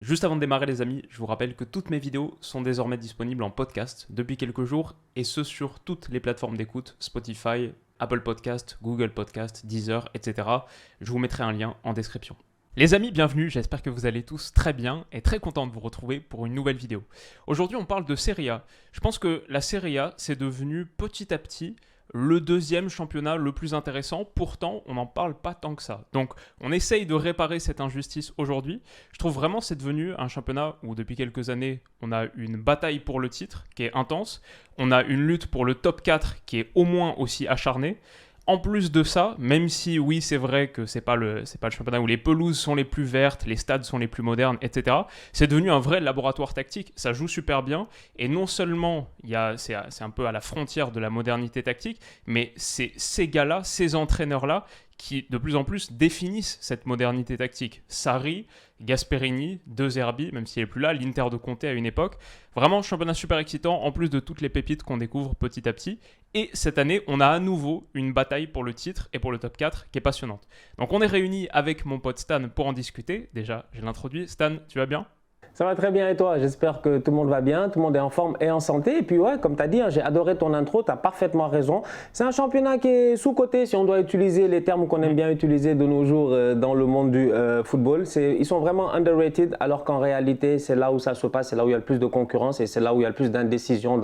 Juste avant de démarrer les amis, je vous rappelle que toutes mes vidéos sont désormais disponibles en podcast depuis quelques jours et ce sur toutes les plateformes d'écoute, Spotify, Apple Podcast, Google Podcast, Deezer, etc. Je vous mettrai un lien en description. Les amis, bienvenue, j'espère que vous allez tous très bien et très content de vous retrouver pour une nouvelle vidéo. Aujourd'hui on parle de Serie A. Je pense que la Serie A c'est devenu petit à petit le deuxième championnat le plus intéressant, pourtant on n'en parle pas tant que ça. Donc on essaye de réparer cette injustice aujourd'hui. Je trouve vraiment que c'est devenu un championnat où depuis quelques années on a une bataille pour le titre qui est intense, on a une lutte pour le top 4 qui est au moins aussi acharnée. En plus de ça, même si oui c'est vrai que c'est pas le championnat où les pelouses sont les plus vertes, les stades sont les plus modernes, etc. C'est devenu un vrai laboratoire tactique, ça joue super bien et non seulement c'est un peu à la frontière de la modernité tactique, mais c'est ces gars-là, ces entraîneurs-là qui de plus en plus définissent cette modernité tactique. Sarri, Gasperini, De Zerbi, même s'il n'est plus là, l'Inter de Conte à une époque. Vraiment, championnat super excitant, en plus de toutes les pépites qu'on découvre petit à petit. Et cette année, on a à nouveau une bataille pour le titre et pour le top 4 qui est passionnante. Donc on est réunis avec mon pote Stan pour en discuter. Déjà, je l'introduis. Stan, tu vas bien ? Ça va très bien et toi? J'espère que tout le monde va bien, tout le monde est en forme et en santé. Et puis ouais, comme tu as dit, j'ai adoré ton intro, tu as parfaitement raison. C'est un championnat qui est sous-coté si on doit utiliser les termes qu'on aime bien utiliser de nos jours dans le monde du football. Ils sont vraiment underrated alors qu'en réalité, c'est là où ça se passe, c'est là où il y a le plus de concurrence et c'est là où il y a le plus d'indécision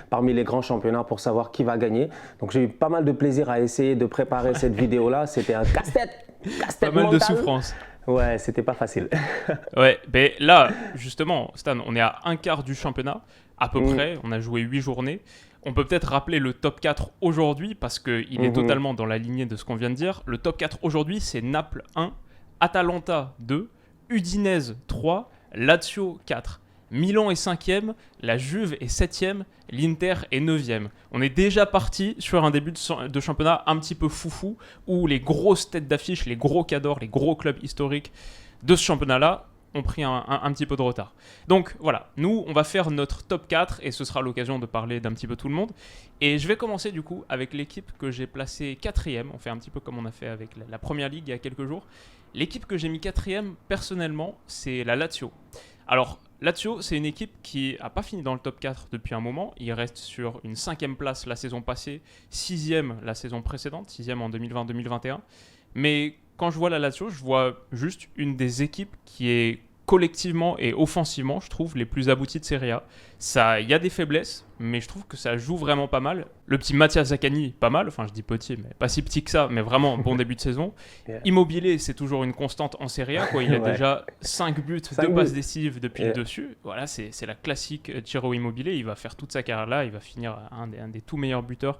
parmi les grands championnats pour savoir qui va gagner. Donc j'ai eu pas mal de plaisir à essayer de préparer cette vidéo-là. C'était un casse-tête pas mal mental. De souffrance. Ouais, c'était pas facile. Ouais, ben là, justement, Stan, on est à un quart du championnat, à peu près. On a joué 8 journées. On peut peut-être rappeler le top 4 aujourd'hui, parce qu'il est totalement dans la lignée de ce qu'on vient de dire. Le top 4 aujourd'hui, c'est Naples 1, Atalanta 2, Udinese 3, Lazio 4. Milan est 5e, la Juve est 7e, l'Inter est 9e. On est déjà parti sur un début de championnat un petit peu foufou, où les grosses têtes d'affiche, les gros cadors, les gros clubs historiques de ce championnat-là ont pris un petit peu de retard. Donc voilà, nous on va faire notre top 4 et ce sera l'occasion de parler d'un petit peu tout le monde. Et je vais commencer du coup avec l'équipe que j'ai placée 4e, on fait un petit peu comme on a fait avec la Première Ligue il y a quelques jours. L'équipe que j'ai mis 4e personnellement, c'est la Lazio. Alors, Lazio, c'est une équipe qui n'a pas fini dans le top 4 depuis un moment. Il reste sur une 5e place la saison passée, 6e la saison précédente, 6e en 2020-2021. Mais quand je vois la Lazio, je vois juste une des équipes qui est collectivement et offensivement, je trouve, les plus abouties de Serie A. Il y a des faiblesses, mais je trouve que ça joue vraiment pas mal. Le petit Mathias Zaccagni, pas mal. Enfin, je dis petit, mais pas si petit que ça, mais vraiment bon début de saison. Immobilier, c'est toujours une constante en Serie A, quoi. Il a déjà 5 buts, 2 passes décisives depuis le dessus. Voilà, c'est la classique Ciro Immobilier. Il va faire toute sa carrière là. Il va finir un des tout meilleurs buteurs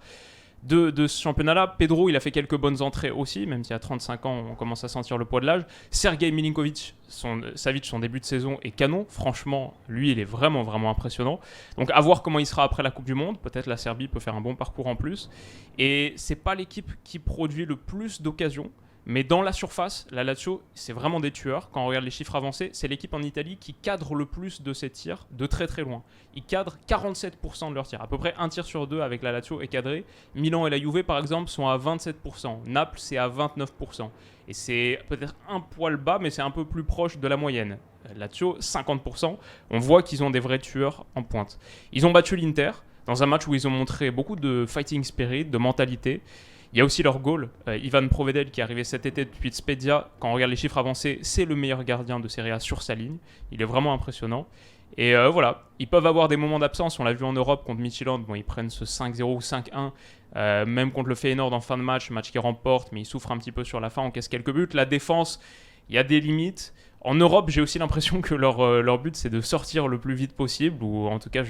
de ce championnat-là. Pedro, il a fait quelques bonnes entrées aussi, même si à 35 ans, on commence à sentir le poids de l'âge. Sergej Milinkovic, son début de saison est canon. Franchement, lui, il est vraiment, vraiment impressionnant. Donc, à voir comment il sera après la Coupe du Monde. Peut-être la Serbie peut faire un bon parcours en plus. Et c'est pas l'équipe qui produit le plus d'occasions. Mais dans la surface, la Lazio, c'est vraiment des tueurs. Quand on regarde les chiffres avancés, c'est l'équipe en Italie qui cadre le plus de ses tirs de très très loin. Ils cadrent 47% de leurs tirs. À peu près un tir sur deux avec la Lazio est cadré. Milan et la Juve, par exemple, sont à 27%. Naples, c'est à 29%. Et c'est peut-être un poil bas, mais c'est un peu plus proche de la moyenne. Lazio, 50%. On voit qu'ils ont des vrais tueurs en pointe. Ils ont battu l'Inter dans un match où ils ont montré beaucoup de fighting spirit, de mentalité. Il y a aussi leur goal, Ivan Provedel qui est arrivé cet été depuis Spezia. Quand on regarde les chiffres avancés, c'est le meilleur gardien de Serie A sur sa ligne. Il est vraiment impressionnant. Et voilà, ils peuvent avoir des moments d'absence. On l'a vu en Europe contre Midtjylland. Bon, ils prennent ce 5-0 ou 5-1. Même contre le Feyenoord en fin de match qu'ils remportent, mais ils souffrent un petit peu sur la fin, encaissent quelques buts. La défense, il y a des limites. En Europe, j'ai aussi l'impression que leur but, c'est de sortir le plus vite possible, ou en tout cas,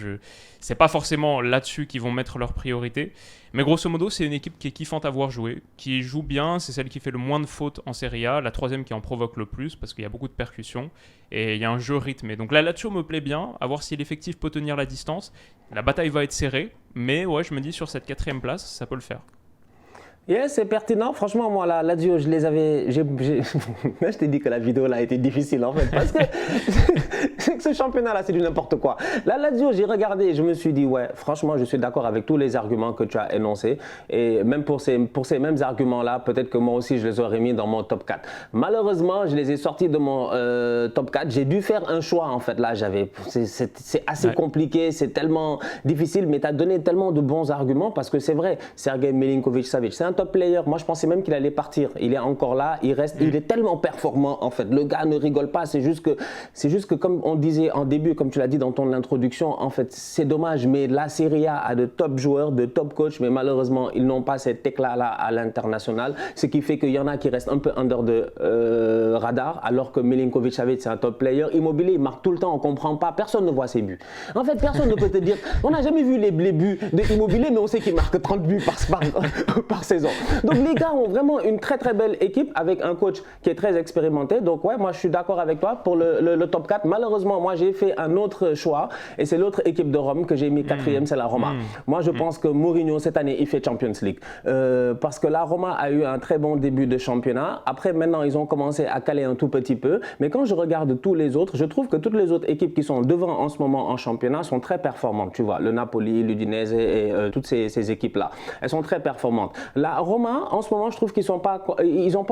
c'est pas forcément là-dessus qu'ils vont mettre leur priorité. Mais grosso modo, c'est une équipe qui est kiffante à voir jouer, qui joue bien, c'est celle qui fait le moins de fautes en Serie A, la troisième qui en provoque le plus, parce qu'il y a beaucoup de percussions, et il y a un jeu rythmé. Donc la Lazio me plaît bien, à voir si l'effectif peut tenir la distance. La bataille va être serrée, mais ouais, je me dis sur cette 4e place, ça peut le faire. Yeah, c'est pertinent. Franchement, moi, la Lazio, je les avais. Moi, je t'ai dit que la vidéo là a été difficile en fait. Parce que, c'est que ce championnat-là, c'est du n'importe quoi. La Lazio, j'ai regardé et je me suis dit, ouais, franchement, je suis d'accord avec tous les arguments que tu as énoncés. Et même pour ces mêmes arguments-là, peut-être que moi aussi, je les aurais mis dans mon top 4. Malheureusement, je les ai sortis de mon top 4. J'ai dû faire un choix en fait. Là, c'est assez compliqué, c'est tellement difficile, mais tu as donné tellement de bons arguments parce que c'est vrai, Sergej Milinkovic-Savic, c'est un top player. Moi, je pensais même qu'il allait partir. Il est encore là, il reste, il est tellement performant en fait. Le gars ne rigole pas. C'est juste que comme on disait en début, comme tu l'as dit dans ton introduction, en fait, c'est dommage, mais la Serie A a de top joueurs, de top coachs, mais malheureusement, ils n'ont pas cet éclat-là à l'international, ce qui fait qu'il y en a qui restent un peu under de radar, alors que Milinkovic-Savic, c'est un top player. Immobilier, il marque tout le temps, on comprend pas, personne ne voit ses buts. En fait, personne ne peut te dire, on n'a jamais vu les buts de Immobilier, mais on sait qu'il marque 30 buts par saison. Donc les gars ont vraiment une très très belle équipe avec un coach qui est très expérimenté. Donc ouais, moi je suis d'accord avec toi pour le top 4. Malheureusement, moi j'ai fait un autre choix et c'est l'autre équipe de Rome que j'ai mis quatrième, c'est la Roma. Moi je pense que Mourinho cette année il fait Champions League parce que la Roma a eu un très bon début de championnat. Après maintenant ils ont commencé à caler un tout petit peu. Mais quand je regarde tous les autres, je trouve que toutes les autres équipes qui sont devant en ce moment en championnat sont très performantes. Tu vois, le Napoli, l'Udinese et toutes ces équipes-là, elles sont très performantes. La Roma, en ce moment, je trouve qu'ils n'ont pas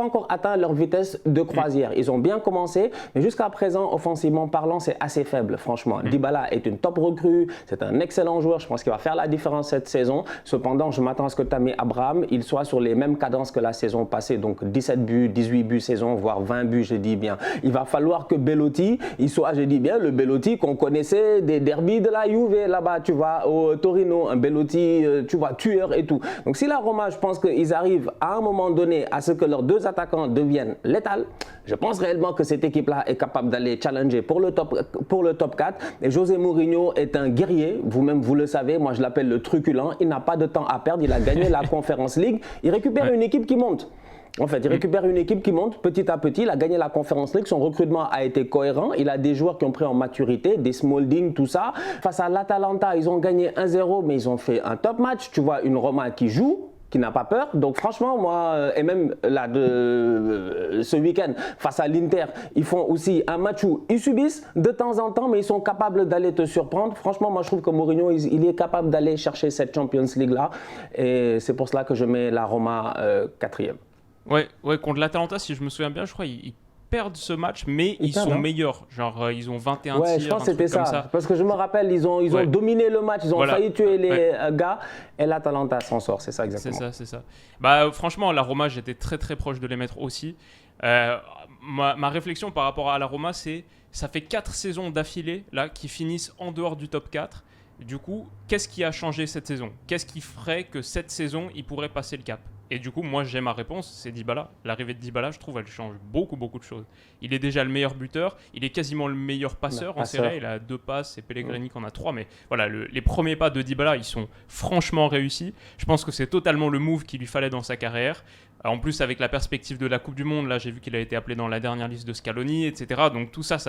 encore atteint leur vitesse de croisière. Ils ont bien commencé, mais jusqu'à présent, offensivement parlant, c'est assez faible, franchement. Dybala est une top recrue, c'est un excellent joueur, je pense qu'il va faire la différence cette saison. Cependant, je m'attends à ce que Tammy Abraham, il soit sur les mêmes cadences que la saison passée, donc 17 buts, 18 buts saison, voire 20 buts, je dis bien. Il va falloir que Belotti, il soit, je dis bien, le Belotti qu'on connaissait des derbies de la Juve là-bas, tu vois, au Torino, un Belotti, tu vois, tueur et tout. Donc si la Roma, je pense qu'ils arrivent à un moment donné à ce que leurs deux attaquants deviennent létals, je pense réellement que cette équipe-là est capable d'aller challenger pour le top 4. Et José Mourinho est un guerrier, vous-même vous le savez, moi je l'appelle le truculent, il n'a pas de temps à perdre, il a gagné la Conference League, il récupère une équipe qui monte. En fait, il récupère une équipe qui monte petit à petit. Il a gagné la Conference League. Son recrutement a été cohérent. Il a des joueurs qui ont pris en maturité, des Smalling, tout ça. Face à l'Atalanta, ils ont gagné 1-0, mais ils ont fait un top match. Tu vois, une Roma qui joue, qui n'a pas peur. Donc franchement, moi, et même là, ce week-end, face à l'Inter, ils font aussi un match où ils subissent de temps en temps, mais ils sont capables d'aller te surprendre. Franchement, moi, je trouve que Mourinho, il est capable d'aller chercher cette Champions League-là. Et c'est pour cela que je mets la Roma quatrième. Ouais, contre l'Atalanta, si je me souviens bien, je crois ils perdent ce match, mais ils sont meilleurs. Genre, ils ont 21 tirs. Ouais, je pense que c'était ça. Parce que je me rappelle, ils ont dominé le match, ils ont failli tuer les gars, et l'Atalanta s'en sort. C'est ça exactement. C'est ça. Bah, franchement, la Roma, j'étais très très proche de les mettre aussi. Ma réflexion par rapport à la Roma, c'est ça fait 4 saisons d'affilée là qui finissent en dehors du top 4. Du coup, qu'est-ce qui a changé cette saison ? Qu'est-ce qui ferait que cette saison, ils pourraient passer le cap ? Et du coup, moi, j'ai ma réponse, c'est Dybala. L'arrivée de Dybala, je trouve, elle change beaucoup de choses. Il est déjà le meilleur buteur, il est quasiment le meilleur passeur en Serie A. Il a 2 passes, et Pellegrini qui en a 3. Mais voilà, les premiers pas de Dybala, ils sont franchement réussis. Je pense que c'est totalement le move qu'il lui fallait dans sa carrière. En plus, avec la perspective de la Coupe du Monde, là, j'ai vu qu'il a été appelé dans la dernière liste de Scaloni, etc. Donc tout ça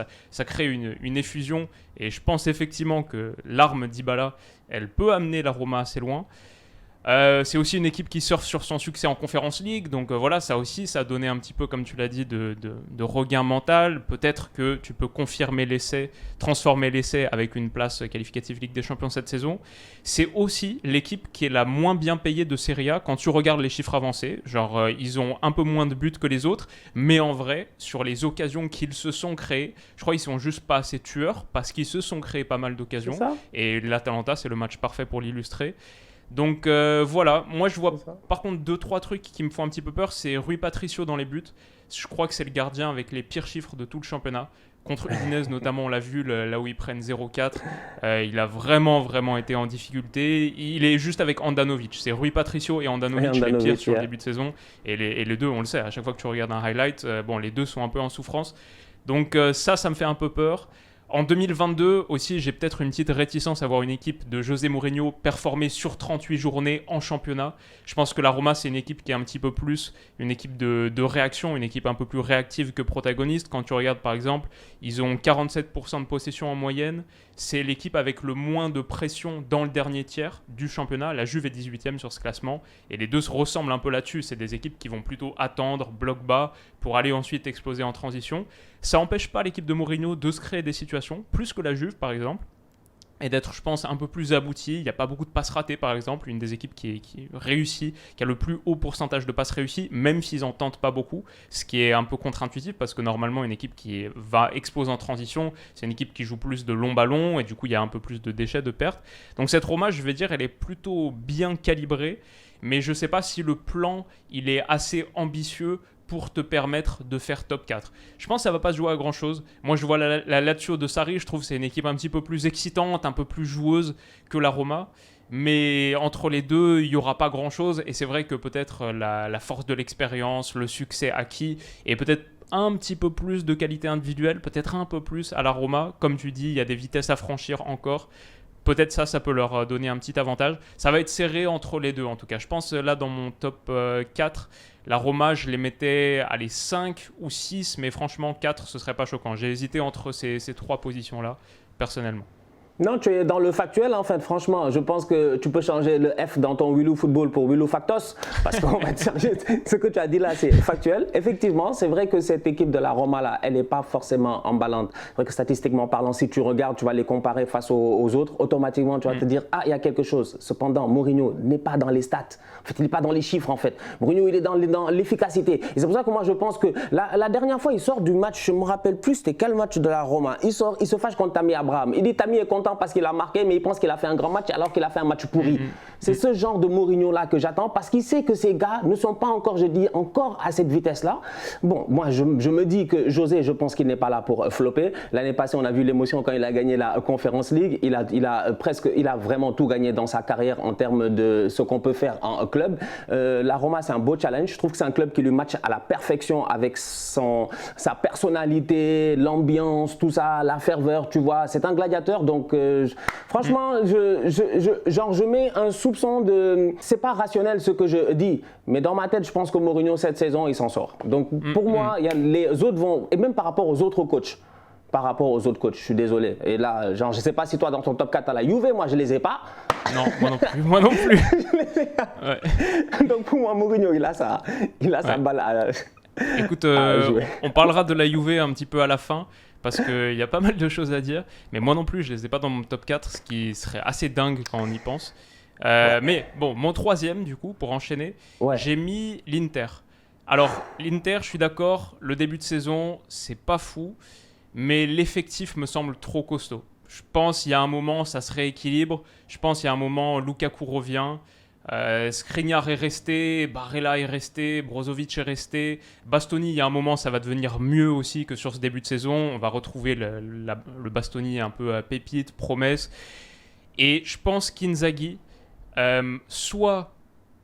crée une effusion. Et je pense effectivement que l'arme Dybala, elle peut amener la Roma assez loin. C'est aussi une équipe qui surfe sur son succès en Conference League, donc voilà, ça aussi, ça a donné un petit peu, comme tu l'as dit, de regain mental. Peut-être que tu peux confirmer l'essai, transformer l'essai avec une place qualificative Ligue des Champions cette saison. C'est aussi l'équipe qui est la moins bien payée de Serie A quand tu regardes les chiffres avancés. Genre, ils ont un peu moins de buts que les autres, mais en vrai, sur les occasions qu'ils se sont créées, je crois qu'ils sont juste pas assez tueurs parce qu'ils se sont créés pas mal d'occasions. Et l'Atalanta, c'est le match parfait pour l'illustrer. Donc voilà, moi je vois par contre 2-3 trucs qui me font un petit peu peur. C'est Rui Patricio dans les buts. Je crois que c'est le gardien avec les pires chiffres de tout le championnat. Contre Udinese notamment, on l'a vu, là où ils prennent 0-4. Il a vraiment été en difficulté. Il est juste avec Handanovic. C'est Rui Patricio et Handanovic les pires sur le début de saison. Et les deux, on le sait, à chaque fois que tu regardes un highlight, les deux sont un peu en souffrance. Donc ça me fait un peu peur. En 2022 aussi, j'ai peut-être une petite réticence à voir une équipe de José Mourinho performer sur 38 journées en championnat. Je pense que la Roma, c'est une équipe qui est un petit peu plus une équipe de réaction, une équipe un peu plus réactive que protagoniste. Quand tu regardes par exemple, ils ont 47% de possession en moyenne, c'est l'équipe avec le moins de pression dans le dernier tiers du championnat. La Juve est 18e sur ce classement et les deux se ressemblent un peu là-dessus. C'est des équipes qui vont plutôt attendre, bloc bas, pour aller ensuite exploser en transition. Ça n'empêche pas l'équipe de Mourinho de se créer des situations, plus que la Juve par exemple, et d'être, je pense, un peu plus abouti. Il n'y a pas beaucoup de passes ratées, par exemple. Une des équipes qui réussit, qui a le plus haut pourcentage de passes réussies, même s'ils n'en tentent pas beaucoup, ce qui est un peu contre-intuitif, parce que normalement, une équipe qui va exploser en transition, c'est une équipe qui joue plus de longs ballons, et du coup, il y a un peu plus de déchets, de pertes. Donc cette Roma, je vais dire, elle est plutôt bien calibrée, mais je ne sais pas si le plan, il est assez ambitieux pour te permettre de faire top 4. Je pense que ça ne va pas se jouer à grand-chose. Moi, je vois la Lazio de Sarri, je trouve que c'est une équipe un petit peu plus excitante, un peu plus joueuse que la Roma. Mais entre les deux, il n'y aura pas grand-chose. Et c'est vrai que peut-être la force de l'expérience, le succès acquis, et peut-être un petit peu plus de qualité individuelle, peut-être un peu plus à la Roma. Comme tu dis, il y a des vitesses à franchir encore. Peut-être ça peut leur donner un petit avantage. Ça va être serré entre les deux, en tout cas. Je pense, là, dans mon top 4, la Roma, je les mettais à les 5 ou 6, mais franchement, 4, ce serait pas choquant. J'ai hésité entre ces trois positions-là, personnellement. Non, tu es dans le factuel en fait, franchement. Je pense que tu peux changer le F dans ton Wilou Football pour Wilou Factos, parce qu'on va dire ce que tu as dit là, c'est factuel. Effectivement, c'est vrai que cette équipe de la Roma là, elle n'est pas forcément emballante. C'est vrai que statistiquement parlant, si tu regardes, tu vas les comparer face aux autres, automatiquement tu vas te dire, ah, il y a quelque chose. Cependant, Mourinho n'est pas dans les stats. En fait, il n'est pas dans les chiffres en fait. Mourinho, il est dans l'efficacité. Et c'est pour ça que moi je pense que la dernière fois, il sort du match, je me rappelle plus, c'était quel match de la Roma. Il se fâche contre Tammy Abraham. Il dit Tammy est content parce qu'il a marqué, mais il pense qu'il a fait un grand match alors qu'il a fait un match pourri. C'est ce genre de Mourinho-là que j'attends parce qu'il sait que ces gars ne sont pas encore, je dis, encore à cette vitesse-là. Bon, moi, je me dis que José, je pense qu'il n'est pas là pour flopper. L'année passée, on a vu l'émotion quand il a gagné la Conference League. Il a vraiment tout gagné dans sa carrière en termes de ce qu'on peut faire en club. La Roma, c'est un beau challenge. Je trouve que c'est un club qui lui match à la perfection avec sa personnalité, l'ambiance, tout ça, la ferveur, tu vois. C'est un gladiateur, donc franchement, je mets un soupçon de... C'est pas rationnel ce que je dis, mais dans ma tête, je pense que Mourinho, cette saison, il s'en sort. Donc pour moi, les autres vont... Et même par rapport aux autres coachs, je suis désolé. Et là, genre, je sais pas si toi, dans ton top 4, tu as la Juve, moi, je les ai pas. Non, moi non plus. Ouais. Donc pour moi, Mourinho, il a sa balle à... Écoute, on parlera de la Juve un petit peu à la fin, parce qu'il y a pas mal de choses à dire. Mais moi non plus, je les ai pas dans mon top 4, ce qui serait assez dingue quand on y pense. Mais bon, mon troisième, du coup, pour enchaîner, j'ai mis l'Inter. Alors, l'Inter, je suis d'accord, le début de saison, c'est pas fou, mais l'effectif me semble trop costaud. Je pense qu'il y a un moment, ça se rééquilibre. Je pense qu'il y a un moment, Lukaku revient. Skriniar est resté, Barella est resté, Brozovic est resté, Bastoni, il y a un moment ça va devenir mieux aussi que sur ce début de saison, on va retrouver le Bastoni un peu pépite, promesse, et je pense qu'Inzaghi, soit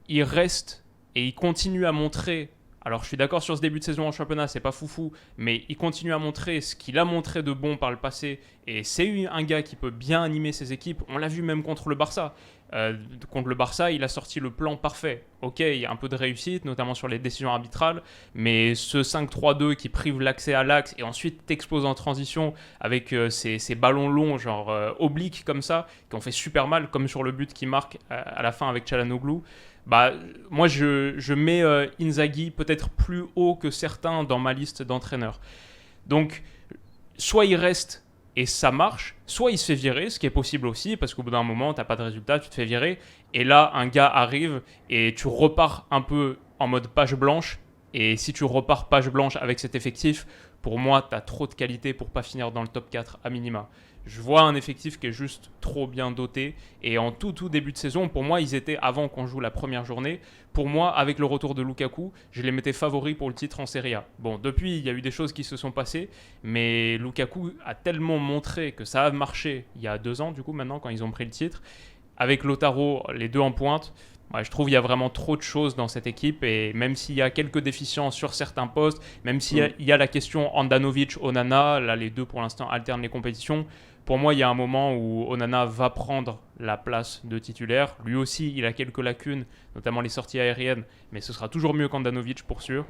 il reste et il continue à montrer, alors je suis d'accord sur ce début de saison en championnat, c'est pas foufou, mais il continue à montrer ce qu'il a montré de bon par le passé, et c'est un gars qui peut bien animer ses équipes, on l'a vu même contre le Barça. Contre le Barça, il a sorti le plan parfait. Ok, il y a un peu de réussite, notamment sur les décisions arbitrales, mais ce 5-3-2 qui prive l'accès à l'axe et ensuite t'explose en transition avec ces ballons longs, genre obliques comme ça, qui ont fait super mal, comme sur le but qui marque à la fin avec Çalhanoğlu. Bah, moi, je mets Inzaghi peut-être plus haut que certains dans ma liste d'entraîneurs. Donc, soit il reste et ça marche, soit il se fait virer, ce qui est possible aussi, parce qu'au bout d'un moment, tu n'as pas de résultat, tu te fais virer, et là, un gars arrive et tu repars un peu en mode page blanche, et si tu repars page blanche avec cet effectif, pour moi, tu as trop de qualité pour pas finir dans le top 4 à minima. Je vois un effectif qui est juste trop bien doté, et en tout début de saison, pour moi, ils étaient, avant qu'on joue la première journée, pour moi, avec le retour de Lukaku, je les mettais favoris pour le titre en Serie A. Bon, depuis, il y a eu des choses qui se sont passées, mais Lukaku a tellement montré que ça a marché il y a 2 ans, du coup, maintenant, quand ils ont pris le titre. Avec Lautaro, les deux en pointe, je trouve qu'il y a vraiment trop de choses dans cette équipe, et même s'il y a quelques déficiences sur certains postes, même s'il y a la question Handanovic-Onana, là, les deux, pour l'instant, alternent les compétitions. Pour moi, il y a un moment où Onana va prendre la place de titulaire. Lui aussi, il a quelques lacunes, notamment les sorties aériennes, mais ce sera toujours mieux qu'Handanovic pour sûr.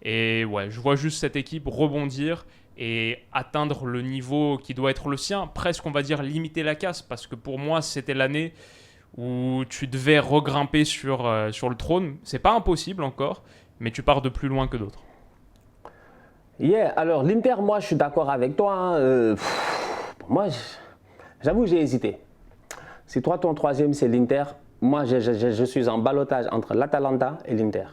Et ouais, je vois juste cette équipe rebondir, et atteindre le niveau qui doit être le sien, presque on va dire limiter la casse, parce que pour moi c'était l'année où tu devais regrimper sur le trône. C'est pas impossible encore, mais tu pars de plus loin que d'autres. Yeah, alors l'Inter, moi je suis d'accord avec toi. Moi, j'avoue, j'ai hésité. Si toi, ton troisième, c'est l'Inter, moi je suis en ballottage entre l'Atalanta et l'Inter.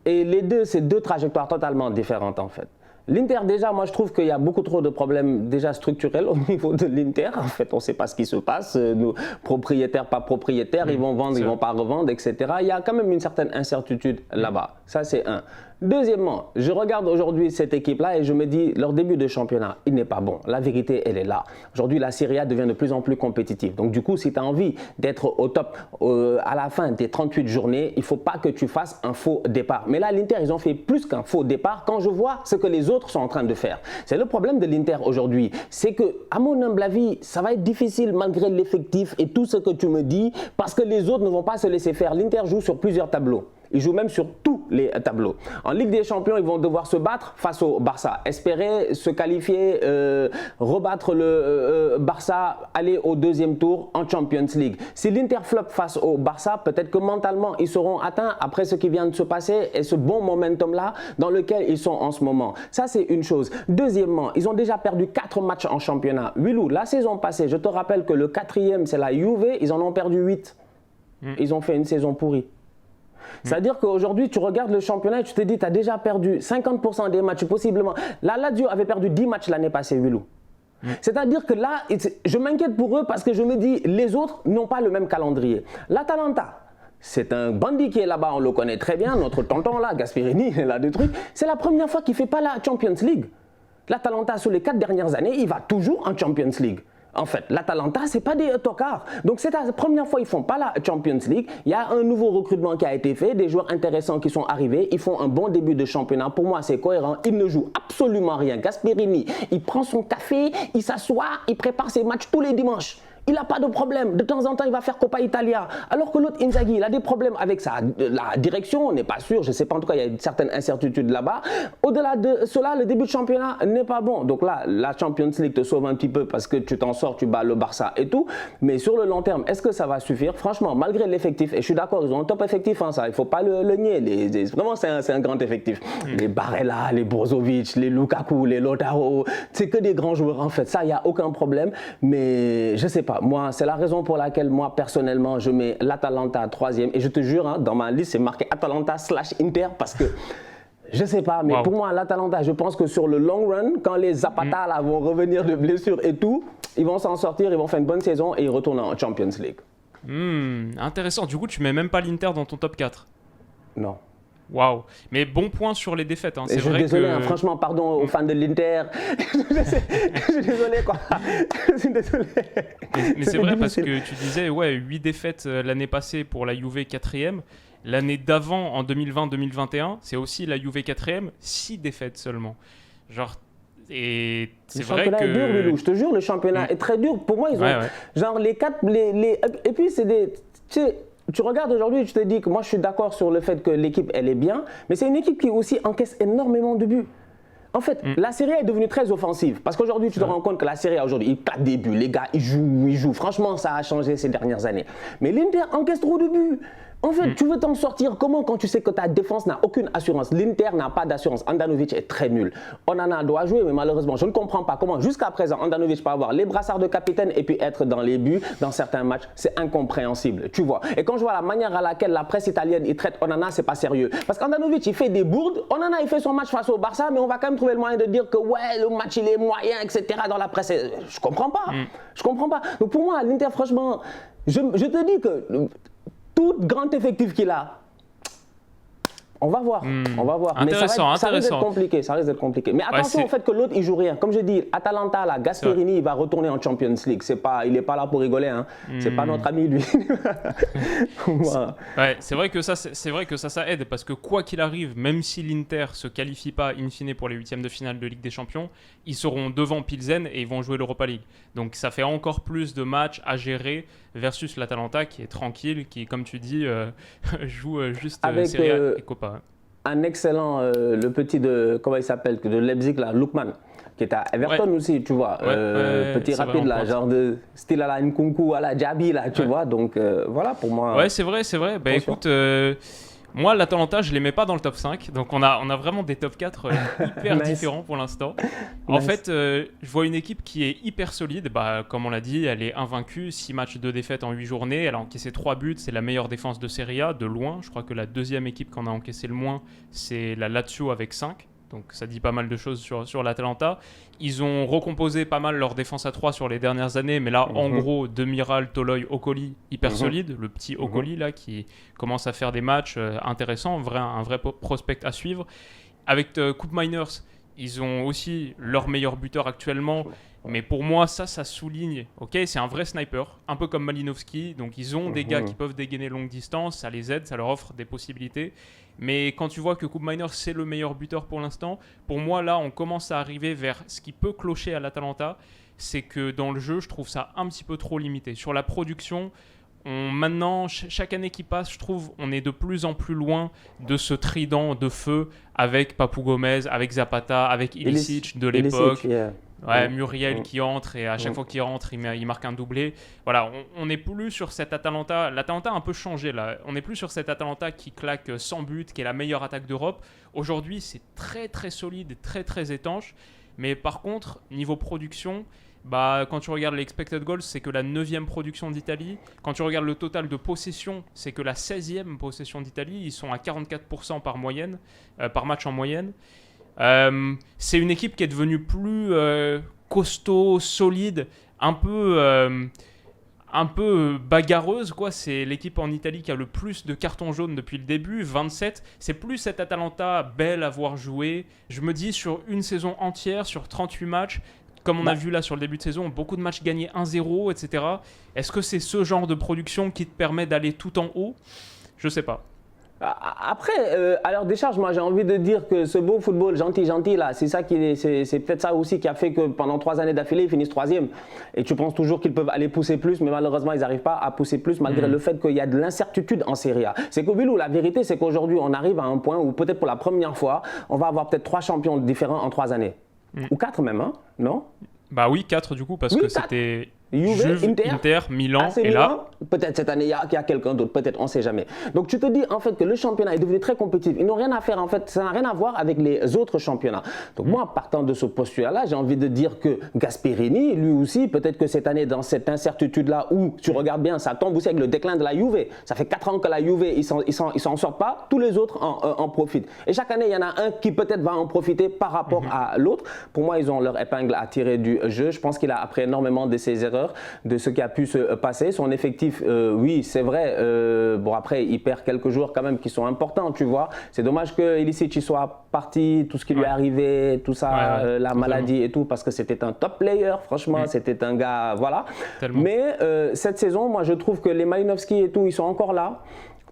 Et les deux, c'est deux trajectoires totalement différentes en fait. L'Inter, déjà, moi je trouve qu'il y a beaucoup trop de problèmes déjà structurels au niveau de l'Inter. En fait, on ne sait pas ce qui se passe. Nous, propriétaires, pas propriétaires, ils vont vendre, ils ne vont pas revendre, etc. Il y a quand même une certaine incertitude là-bas. Ça, c'est un. Deuxièmement, je regarde aujourd'hui cette équipe-là et je me dis, leur début de championnat, il n'est pas bon. La vérité, elle est là. Aujourd'hui, la Serie A devient de plus en plus compétitive. Donc du coup, si tu as envie d'être au top à la fin des 38 journées, il ne faut pas que tu fasses un faux départ. Mais là, l'Inter, ils ont fait plus qu'un faux départ quand je vois ce que les autres sont en train de faire. C'est le problème de l'Inter aujourd'hui. C'est que, à mon humble avis, ça va être difficile malgré l'effectif et tout ce que tu me dis parce que les autres ne vont pas se laisser faire. L'Inter joue sur plusieurs tableaux. Ils jouent même sur tous les tableaux. En Ligue des Champions, ils vont devoir se battre face au Barça. Espérer se qualifier, rebattre le Barça, aller au deuxième tour en Champions League. Si l'Inter flop face au Barça, peut-être que mentalement, ils seront atteints après ce qui vient de se passer et ce bon momentum-là dans lequel ils sont en ce moment. Ça, c'est une chose. Deuxièmement, ils ont déjà perdu 4 matchs en championnat. Willou, la saison passée, je te rappelle que le 4e, c'est la Juve. Ils en ont perdu 8. Ils ont fait une saison pourrie. C'est-à-dire qu'aujourd'hui, tu regardes le championnat et tu te dis, tu as déjà perdu 50% des matchs, possiblement. La Lazio avait perdu 10 matchs l'année passée, Willou. C'est-à-dire que là, je m'inquiète pour eux parce que je me dis, les autres n'ont pas le même calendrier. L'Atalanta, c'est un bandit qui est là-bas, on le connaît très bien, notre tonton là, Gasperini, il a des trucs. C'est la première fois qu'il ne fait pas la Champions League. L'Atalanta, sur les 4 dernières années, il va toujours en Champions League. En fait, l'Atalanta, ce n'est pas des tocards. Donc, c'est la première fois qu'ils ne font pas la Champions League. Il y a un nouveau recrutement qui a été fait, des joueurs intéressants qui sont arrivés. Ils font un bon début de championnat. Pour moi, c'est cohérent. Ils ne jouent absolument rien. Gasperini, il prend son café, il s'assoit, il prépare ses matchs tous les dimanches. Il n'a pas de problème. De temps en temps, il va faire Coppa Italia. Alors que l'autre, Inzaghi, il a des problèmes avec la direction. On n'est pas sûr. Je ne sais pas. En tout cas, il y a une certaine incertitude là-bas. Au-delà de cela, le début de championnat n'est pas bon. Donc là, la Champions League te sauve un petit peu parce que tu t'en sors, tu bats le Barça et tout. Mais sur le long terme, est-ce que ça va suffire? Franchement, malgré l'effectif, et je suis d'accord, ils ont un top effectif, hein, ça, il ne faut pas le nier. Vraiment, c'est un grand effectif. Les Barella, les Brozovic, les Lukaku, les Lautaro, c'est que des grands joueurs en fait. Ça, il n'y a aucun problème. Mais je ne sais pas. Moi, c'est la raison pour laquelle moi, personnellement, je mets l'Atalanta 3e. Et je te jure, hein, dans ma liste, c'est marqué Atalanta/Inter parce que, je ne sais pas, mais pour moi, l'Atalanta, je pense que sur le long run, quand les Zapata là, vont revenir de blessures et tout, ils vont s'en sortir, ils vont faire une bonne saison et ils retournent en Champions League. Intéressant. Du coup, tu mets même pas l'Inter dans ton top 4? Non. Waouh, mais bon point sur les défaites. Hein. C'est vrai désolé, que... franchement, pardon aux fans de l'Inter. Je suis désolé, quoi. Je suis désolé. Mais c'est vrai parce que tu disais, 8 défaites l'année passée pour la Juve 4e. L'année d'avant, en 2020-2021, c'est aussi la Juve 4e, 6 défaites seulement. Genre, et c'est vrai que... Le championnat est dur, Willou. Je te jure, le championnat est très dur. Pour moi, ils ont genre les 4... Et puis, c'est des... Tu regardes aujourd'hui, tu te dis que moi je suis d'accord sur le fait que l'équipe elle est bien, mais c'est une équipe qui aussi encaisse énormément de buts. En fait, la Serie A est devenue très offensive parce qu'aujourd'hui tu te rends compte que la Serie A aujourd'hui, il tape des buts, les gars ils jouent. Franchement, ça a changé ces dernières années. Mais l'Inter encaisse trop de buts. En fait, tu veux t'en sortir comment quand tu sais que ta défense n'a aucune assurance? L'Inter n'a pas d'assurance. Andanovic est très nul. Onana doit jouer, mais malheureusement, je ne comprends pas comment jusqu'à présent Andanovic peut avoir les brassards de capitaine et puis être dans les buts dans certains matchs. C'est incompréhensible, tu vois. Et quand je vois la manière à laquelle la presse italienne il traite Onana, c'est pas sérieux. Parce qu'Andanovic il fait des bourdes. Onana il fait son match face au Barça, mais on va quand même trouver le moyen de dire que ouais, le match il est moyen, etc. dans la presse. Je comprends pas. Je comprends pas. Donc pour moi, l'Inter, franchement, je te dis que tout grand effectif qu'il a, on va voir, on va voir. Intéressant, ça risque d'être compliqué, Mais attention au fait que l'autre, il joue rien. Comme je dis, Atalanta, là, Gasperini, il va retourner en Champions League. Il n'est pas là pour rigoler. Hein. C'est pas notre ami, lui. Voilà. C'est vrai que ça aide parce que quoi qu'il arrive, même si l'Inter se qualifie pas in fine pour les huitièmes de finale de Ligue des Champions, ils seront devant Pilsen et ils vont jouer l'Europa League. Donc ça fait encore plus de matchs à gérer versus l'Atalanta qui est tranquille, qui, comme tu dis, joue juste Serie A et Copa. Un excellent, le petit de, comment il s'appelle, de Leipzig, là, Lookman. qui est à Everton aussi, tu vois. Petit rapide, là, genre de style à la Nkunku, à la Diaby, là, tu vois. Donc, voilà, pour moi. Ouais, c'est vrai. Bah, écoute, moi, l'Atalanta, je ne les mets pas dans le top 5. Donc, on a vraiment des top 4 hyper différents pour l'instant. En fait, je vois une équipe qui est hyper solide. Bah, comme on l'a dit, elle est invaincue. 6 matchs, 2 défaites en 8 journées. Elle a encaissé 3 buts. C'est la meilleure défense de Serie A, de loin. Je crois que la deuxième équipe qu'on a encaissé le moins, c'est la Lazio avec 5. Donc ça dit pas mal de choses sur l'Atalanta. Ils ont recomposé pas mal leur défense à 3 sur les dernières années, mais là, en gros, Demiral, Toloi, Okoli, hyper solide. Le petit Okoli, là, qui commence à faire des matchs intéressants, un vrai prospect à suivre. Avec Coupe Miners, ils ont aussi leur meilleur buteur actuellement. Mais pour moi, ça souligne, ok, c'est un vrai sniper, un peu comme Malinowski. Donc ils ont des gars qui peuvent dégainer longue distance, ça les aide, ça leur offre des possibilités. Mais quand tu vois que Coupe Miners, c'est le meilleur buteur pour l'instant, pour moi, là, on commence à arriver vers ce qui peut clocher à l'Atalanta. C'est que dans le jeu, je trouve ça un petit peu trop limité. Sur la production, maintenant, chaque année qui passe, je trouve, on est de plus en plus loin de ce trident de feu avec Papou Gomez, avec Zapata, avec Ilicic de l'époque. Muriel qui entre et à chaque fois qu'il rentre, il marque un doublé. Voilà, on n'est plus sur cet Atalanta. L'Atalanta a un peu changé là. On n'est plus sur cet Atalanta qui claque 100 buts, qui est la meilleure attaque d'Europe. Aujourd'hui, c'est très très solide, très très étanche. Mais par contre, niveau production, quand tu regardes les expected goals, c'est que la 9e production d'Italie. Quand tu regardes le total de possession, c'est que la 16e possession d'Italie. Ils sont à 44% par match en moyenne. C'est une équipe qui est devenue plus costaud, solide, un peu bagarreuse, quoi. C'est l'équipe en Italie qui a le plus de cartons jaunes depuis le début, 27. C'est plus cette Atalanta belle à voir jouer. Je me dis, sur une saison entière, sur 38 matchs, comme on a vu là sur le début de saison, beaucoup de matchs gagnés 1-0, etc. Est-ce que c'est ce genre de production qui te permet d'aller tout en haut ? Je sais pas. Après, à leur décharge, moi j'ai envie de dire que ce beau football gentil là, c'est peut-être ça aussi qui a fait que pendant 3 années d'affilée ils finissent 3e. Et tu penses toujours qu'ils peuvent aller pousser plus, mais malheureusement ils n'arrivent pas à pousser plus malgré le fait qu'il y a de l'incertitude en Serie A. C'est qu'au Bilou, la vérité c'est qu'aujourd'hui on arrive à un point où peut-être pour la première fois on va avoir peut-être 3 champions différents en 3 années. Ou 4 même, hein, non ? Bah oui, 4 du coup, parce que 4. C'était Juve, Inter, Milan, AC et là... Peut-être cette année, il y a quelqu'un d'autre, peut-être, on ne sait jamais. Donc tu te dis en fait que le championnat est devenu très compétitif. Ils n'ont rien à faire, en fait, ça n'a rien à voir avec les autres championnats. Donc moi, partant de ce postulat-là, j'ai envie de dire que Gasperini, lui aussi, peut-être que cette année, dans cette incertitude-là, où tu regardes bien, ça tombe aussi avec le déclin de la Juve. Ça fait 4 ans que la Juve, ils s'en sortent pas, tous les autres en profitent. Et chaque année, il y en a un qui peut-être va en profiter par rapport à l'autre. Pour moi, ils ont leur épingle à tirer du jeu. Je pense qu'il a appris énormément de ses erreurs, de ce qui a pu se passer. Son effectif, oui, c'est vrai. Bon, après, il perd quelques joueurs quand même qui sont importants, tu vois. C'est dommage que Ilicic soit parti, tout ce qui lui est arrivé, tout ça, la maladie et tout, parce que c'était un top player, franchement, c'était un gars, voilà. Tellement. Mais cette saison, moi, je trouve que les Malinowski et tout, ils sont encore là.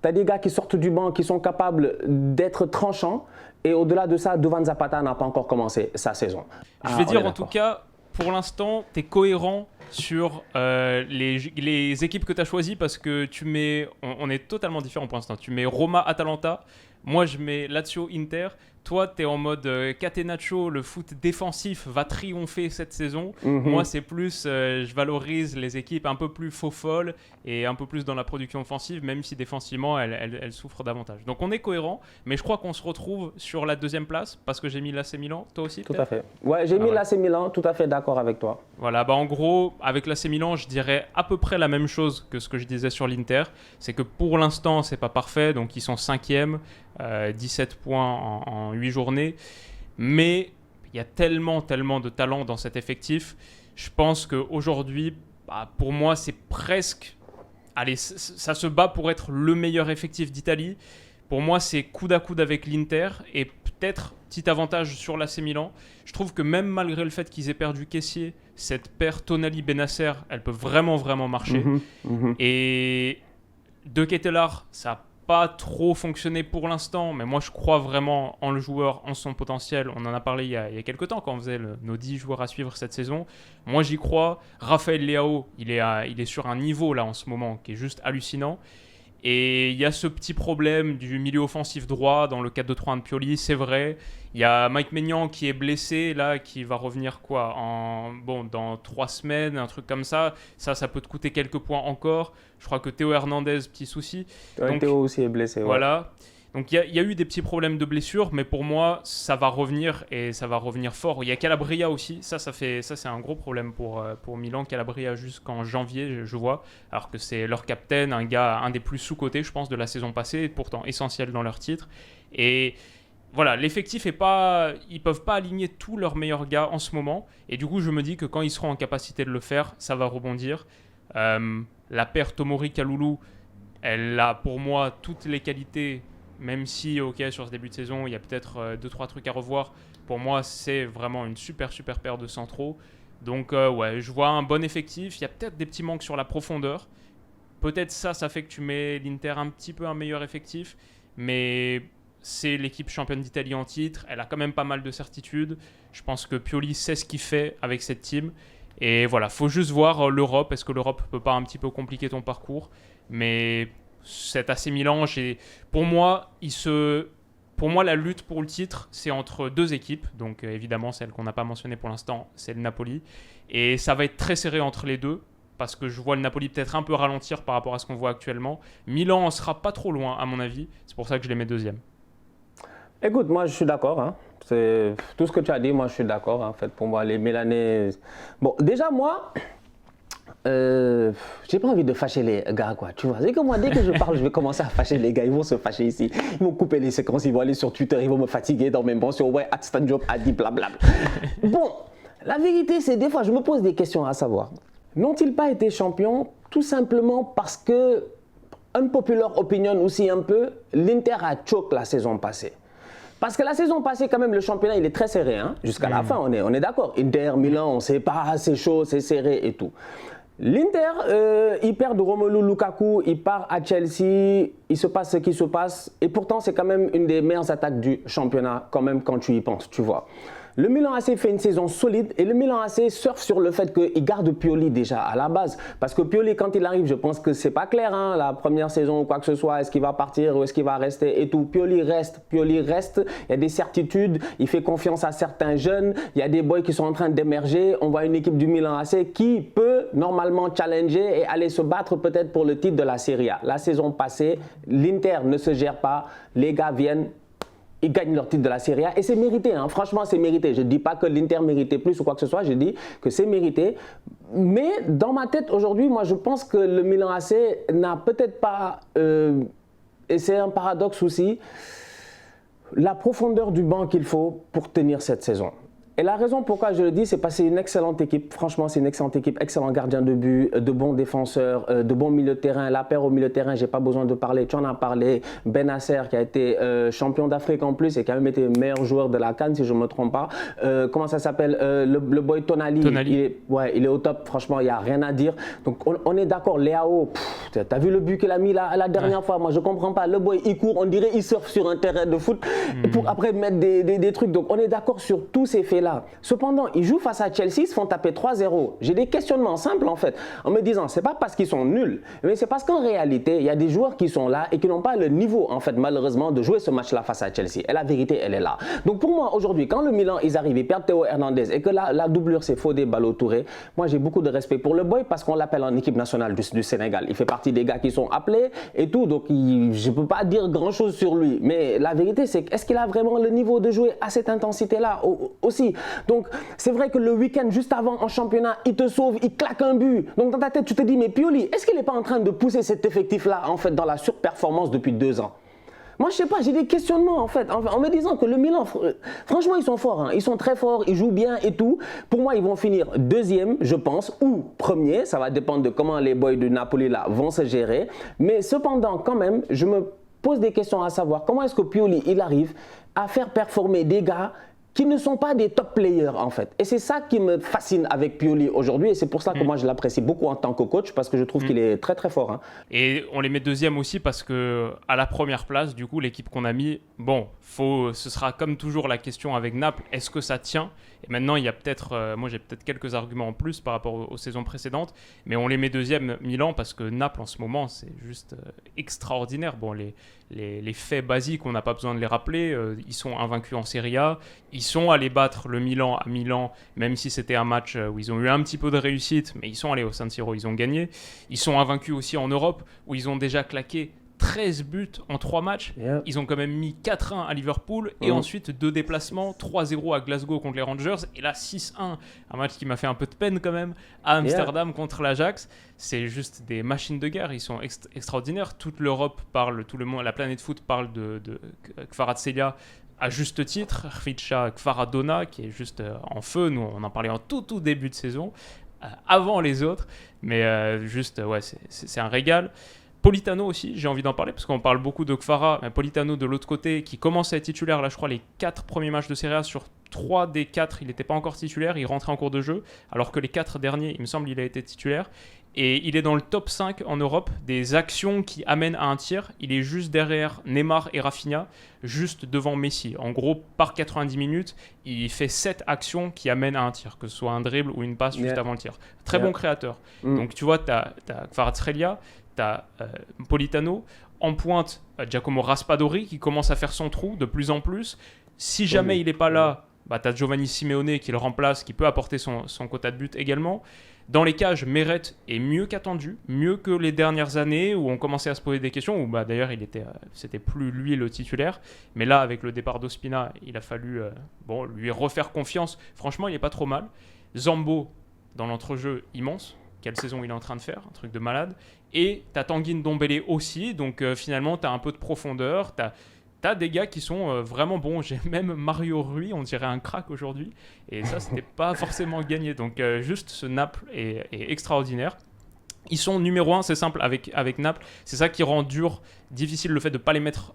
Tu as des gars qui sortent du banc, qui sont capables d'être tranchants. Et au-delà de ça, Duvan Zapata n'a pas encore commencé sa saison. Je vais dire en tout cas, pour l'instant, tu es cohérent sur les équipes que tu as choisies parce que tu mets, on est totalement différents pour l'instant. Tu mets Roma, Atalanta, moi je mets Lazio, Inter. Toi, tu es en mode Catenaccio, le foot défensif va triompher cette saison. Moi, c'est plus, je valorise les équipes un peu plus faux-folles et un peu plus dans la production offensive, même si défensivement, elles souffrent davantage. Donc, on est cohérent, mais je crois qu'on se retrouve sur la 2e place parce que j'ai mis l'AC Milan. Toi aussi, tout à fait. Ouais, j'ai mis l'AC Milan, tout à fait d'accord avec toi. Voilà, en gros, avec l'AC Milan, je dirais à peu près la même chose que ce que je disais sur l'Inter. C'est que pour l'instant, c'est pas parfait, donc ils sont 5e. 17 points en 8 journées, mais il y a tellement de talent dans cet effectif. Je pense qu'aujourd'hui, pour moi, c'est presque... Allez, ça se bat pour être le meilleur effectif d'Italie. Pour moi, c'est coude à coude avec l'Inter et peut-être, petit avantage sur l'AC Milan. Je trouve que même malgré le fait qu'ils aient perdu Kessié, cette paire Tonali-Benasser, elle peut vraiment marcher. Et De Ketelaere, ça a pas trop fonctionné pour l'instant, mais moi je crois vraiment en le joueur, en son potentiel. On en a parlé il y a quelques temps quand on faisait nos 10 joueurs à suivre cette saison. Moi j'y crois. Raphaël Leao, il est sur un niveau là en ce moment qui est juste hallucinant. Et il y a ce petit problème du milieu offensif droit dans le 4-2-3-1 de Pioli, c'est vrai. Il y a Mike Maignan qui est blessé, là, qui va revenir dans 3 semaines, un truc comme ça. Ça peut te coûter quelques points encore. Je crois que Théo Hernandez, petit souci. Donc, Théo aussi est blessé. Voilà. Donc il y a eu des petits problèmes de blessure, mais pour moi, ça va revenir et ça va revenir fort. Il y a Calabria aussi, ça c'est un gros problème pour Milan. Calabria jusqu'en janvier, je vois, alors que c'est leur capitaine, un des plus sous-cotés, je pense, de la saison passée, pourtant essentiel dans leur titre. Et voilà, l'effectif est pas, ils peuvent pas aligner tous leurs meilleurs gars en ce moment. Et du coup, je me dis que quand ils seront en capacité de le faire, ça va rebondir. La paire Tomori Kalulu, elle a pour moi toutes les qualités. Même si, sur ce début de saison, il y a peut-être 2-3 trucs à revoir. Pour moi, c'est vraiment une super paire de centraux. Donc, je vois un bon effectif. Il y a peut-être des petits manques sur la profondeur. Peut-être ça fait que tu mets l'Inter un petit peu un meilleur effectif. Mais c'est l'équipe championne d'Italie en titre. Elle a quand même pas mal de certitudes. Je pense que Pioli sait ce qu'il fait avec cette team. Et voilà, faut juste voir l'Europe. Est-ce que l'Europe peut pas un petit peu compliquer ton parcours ? Mais cet AC Milan, pour moi, la lutte pour le titre, c'est entre 2 équipes. Donc évidemment, celle qu'on n'a pas mentionnée pour l'instant, c'est le Napoli. Et ça va être très serré entre les deux, parce que je vois le Napoli peut-être un peu ralentir par rapport à ce qu'on voit actuellement. Milan en sera pas trop loin, à mon avis. C'est pour ça que je les mets 2e. Écoute, moi je suis d'accord. Hein. C'est tout ce que tu as dit, moi je suis d'accord. En fait, pour moi, les Milanais. Bon, déjà moi. J'ai pas envie de fâcher les gars, quoi. Tu vois, c'est comme moi, dès que je parle, je vais commencer à fâcher les gars. Ils vont se fâcher ici. Ils vont couper les séquences. Ils vont aller sur Twitter. Ils vont me fatiguer dans mes mentions. Ouais, Stanjob a dit blablabla. Bon, la vérité, c'est des fois, je me pose des questions à savoir. N'ont-ils pas été champions tout simplement parce que, unpopular opinion aussi un peu, l'Inter a choke la saison passée. Parce que la saison passée, quand même, le championnat, il est très serré. Hein. Jusqu'à la fin, on est d'accord. Inter, Milan, on ne sait pas, c'est chaud, c'est serré et tout. L'Inter, il perd de Romelu Lukaku, il part à Chelsea, il se passe ce qui se passe. Et pourtant, c'est quand même une des meilleures attaques du championnat, quand même, quand tu y penses, tu vois. Le Milan AC fait une saison solide et le Milan AC surfe sur le fait qu'il garde Pioli déjà à la base. Parce que Pioli, quand il arrive, je pense que c'est pas clair, hein, la première saison ou quoi que ce soit, est-ce qu'il va partir ou est-ce qu'il va rester et tout. Pioli reste, il y a des certitudes, il fait confiance à certains jeunes, il y a des boys qui sont en train d'émerger. On voit une équipe du Milan AC qui peut normalement challenger et aller se battre peut-être pour le titre de la Serie A. La saison passée, l'Inter ne se gère pas, les gars viennent. Ils gagnent leur titre de la Serie A et c'est mérité, hein. Franchement c'est mérité. Je ne dis pas que l'Inter méritait plus ou quoi que ce soit, je dis que c'est mérité. Mais dans ma tête aujourd'hui, moi je pense que le Milan AC n'a peut-être pas, et c'est un paradoxe aussi, la profondeur du banc qu'il faut pour tenir cette saison. Et la raison pourquoi je le dis, c'est parce que c'est une excellente équipe. Franchement, c'est une excellente équipe. Excellent gardien de but, de bons défenseurs, de bons milieux de terrain. La paire au milieu de terrain, je n'ai pas besoin de parler. Tu en as parlé. Benasser, qui a été champion d'Afrique en plus et qui a même été meilleur joueur de la CAN, si je ne me trompe pas. Comment ça s'appelle le boy Tonali. Il est au top. Franchement, il n'y a rien à dire. Donc, on est d'accord. Léao, tu as vu le but qu'il a mis la dernière fois? Moi, je ne comprends pas. Le boy, il court. On dirait qu'il surfe sur un terrain de foot pour après mettre des trucs. Donc, on est d'accord sur tous ces faits-là. Cependant, ils jouent face à Chelsea, ils se font taper 3-0. J'ai des questionnements simples en fait, en me disant, c'est pas parce qu'ils sont nuls, mais c'est parce qu'en réalité, il y a des joueurs qui sont là et qui n'ont pas le niveau en fait, malheureusement, de jouer ce match-là face à Chelsea. Et la vérité, elle est là. Donc pour moi, aujourd'hui, quand le Milan, ils arrivent, ils perdent Théo Hernandez et que la doublure, c'est Fodé Ballo-Touré, moi j'ai beaucoup de respect pour le boy parce qu'on l'appelle en équipe nationale du Sénégal. Il fait partie des gars qui sont appelés et tout, donc je peux pas dire grand-chose sur lui. Mais la vérité, c'est est-ce qu'il a vraiment le niveau de jouer à cette intensité-là aussi? Donc, c'est vrai que le week-end, juste avant, en championnat, il te sauve, il claque un but. Donc, dans ta tête, tu te dis, mais Pioli, est-ce qu'il n'est pas en train de pousser cet effectif-là, en fait, dans la surperformance depuis 2 ans? Moi, je sais pas, j'ai des questionnements, en fait, en me disant que le Milan, franchement, ils sont forts, hein. Ils sont très forts, ils jouent bien et tout. Pour moi, ils vont finir 2e, je pense, ou 1er. Ça va dépendre de comment les boys de Napoli, là, vont se gérer. Mais cependant, quand même, je me pose des questions à savoir comment est-ce que Pioli, il arrive à faire performer des gars qui ne sont pas des top players en fait. Et c'est ça qui me fascine avec Pioli aujourd'hui et c'est pour ça que moi je l'apprécie beaucoup en tant que coach parce que je trouve qu'il est très très fort. Hein. Et on les met 2e aussi parce que à la première place, du coup l'équipe qu'on a mis, ce sera comme toujours la question avec Naples, est-ce que ça tient? Et maintenant, il y a peut-être, moi j'ai peut-être quelques arguments en plus par rapport aux saisons précédentes, mais on les met deuxième Milan parce que Naples en ce moment c'est juste extraordinaire. Bon, les faits basiques, on n'a pas besoin de les rappeler. Ils sont invaincus en Serie A, ils sont allés battre le Milan à Milan, même si c'était un match où ils ont eu un petit peu de réussite, mais ils sont allés au San Siro, ils ont gagné. Ils sont invaincus aussi en Europe, où ils ont déjà claqué 13 buts en 3 matchs. Yeah. Ils ont quand même mis 4-1 à Liverpool et ensuite 2 déplacements, 3-0 à Glasgow contre les Rangers et là 6-1, un match qui m'a fait un peu de peine quand même, à Amsterdam contre l'Ajax. C'est juste des machines de guerre, ils sont extraordinaires. Toute l'Europe parle, tout le monde, la planète foot parle de Kvaratskhelia à juste titre, Khvicha Kvaradona qui est juste en feu. Nous on en parlait en tout début de saison, avant les autres, mais juste ouais, c'est un régal. Politano aussi, j'ai envie d'en parler parce qu'on parle beaucoup de Kvara, mais Politano de l'autre côté qui commence à être titulaire, là je crois les 4 premiers matchs de Serie A, sur 3 des 4 il n'était pas encore titulaire, il rentrait en cours de jeu, alors que les 4 derniers il me semble il a été titulaire, et il est dans le top 5 en Europe des actions qui amènent à un tir. Il est juste derrière Neymar et Rafinha, juste devant Messi. En gros, par 90 minutes, il fait 7 actions qui amènent à un tir, que ce soit un dribble ou une passe juste avant le tir. Très bon créateur. Donc tu vois, tu as Kvaratskhelia, tu as Politano, en pointe Giacomo Raspadori qui commence à faire son trou de plus en plus. Si jamais il n'est pas là, bah, tu as Giovanni Simeone qui le remplace, qui peut apporter son quota de but également. Dans les cages, Meret est mieux qu'attendu, mieux que les dernières années où on commençait à se poser des questions, où bah, d'ailleurs c'était plus lui le titulaire, mais là avec le départ d'Ospina, il a fallu lui refaire confiance. Franchement, il n'est pas trop mal. Zambo, dans l'entrejeu, immense. Quelle saison il est en train de faire, un truc de malade. Et tu as Tanguy Ndombele aussi, donc finalement tu as un peu de profondeur, tu as des gars qui sont vraiment bons. J'ai même Mario Rui, on dirait un crack aujourd'hui, et ça c'était pas forcément gagné, donc juste ce Naples est extraordinaire. Ils sont numéro 1, c'est simple avec Naples, c'est ça qui rend difficile le fait de ne pas les mettre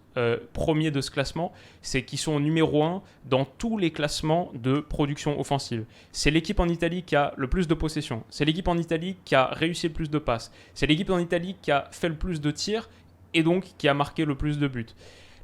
premiers de ce classement, c'est qu'ils sont numéro 1 dans tous les classements de production offensive. C'est l'équipe en Italie qui a le plus de possession, c'est l'équipe en Italie qui a réussi le plus de passes, c'est l'équipe en Italie qui a fait le plus de tirs et donc qui a marqué le plus de buts.